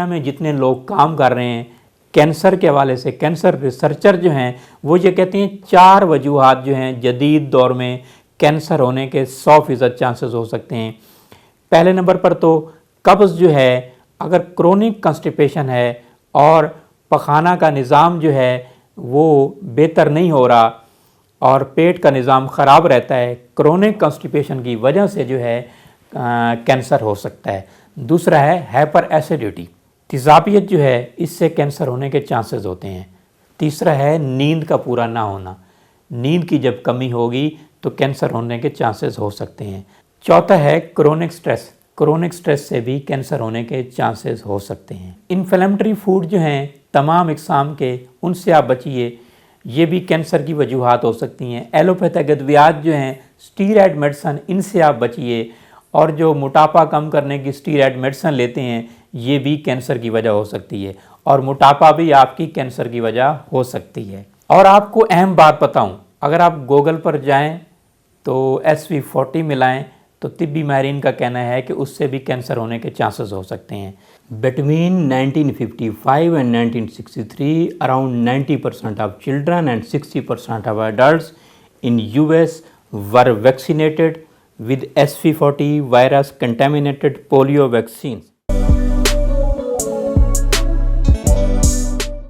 دنیا میں جتنے لوگ کام کر رہے ہیں کینسر کے حوالے سے، کینسر ریسرچر جو ہیں وہ یہ کہتے ہیں 4 وجوہات جو ہیں جدید دور میں کینسر ہونے کے 100% چانسز ہو سکتے ہیں۔ پہلے نمبر پر تو قبض جو ہے، اگر کرونک کنسٹیپیشن ہے اور پخانہ کا نظام جو ہے وہ بہتر نہیں ہو رہا اور پیٹ کا نظام خراب رہتا ہے، کرونک کنسٹیپیشن کی وجہ سے جو ہے کینسر ہو سکتا ہے۔ دوسرا ہے ہائپر ایسیڈیٹی، تیزابیت جو ہے اس سے کینسر ہونے کے چانسز ہوتے ہیں۔ تیسرا ہے نیند کا پورا نہ ہونا، نیند کی جب کمی ہوگی تو کینسر ہونے کے چانسز ہو سکتے ہیں۔ چوتھا ہے کرونک سٹریس، کرونک سٹریس سے بھی کینسر ہونے کے چانسز ہو سکتے ہیں۔ انفلیمیٹری فوڈ جو ہیں تمام اقسام کے، ان سے آپ بچیے، یہ بھی کینسر کی وجوہات ہو سکتی ہیں۔ ایلوپیتھک ادویات جو ہیں، اسٹیرائڈ میڈیسن، ان سے آپ بچیے، اور جو موٹاپا کم کرنے کی اسٹیرائڈ میڈیسن لیتے ہیں یہ بھی کینسر کی وجہ ہو سکتی ہے، اور موٹاپا بھی آپ کی کینسر کی وجہ ہو سکتی ہے۔ اور آپ کو اہم بات بتاؤں، اگر آپ گوگل پر جائیں تو SV40 ملائیں تو طبی ماہرین کا کہنا ہے کہ اس سے بھی کینسر ہونے کے چانسز ہو سکتے ہیں۔ Between 1955 and 1963, around 90% of children and 60% of adults in US were vaccinated with SV40 virus contaminated polio vaccines.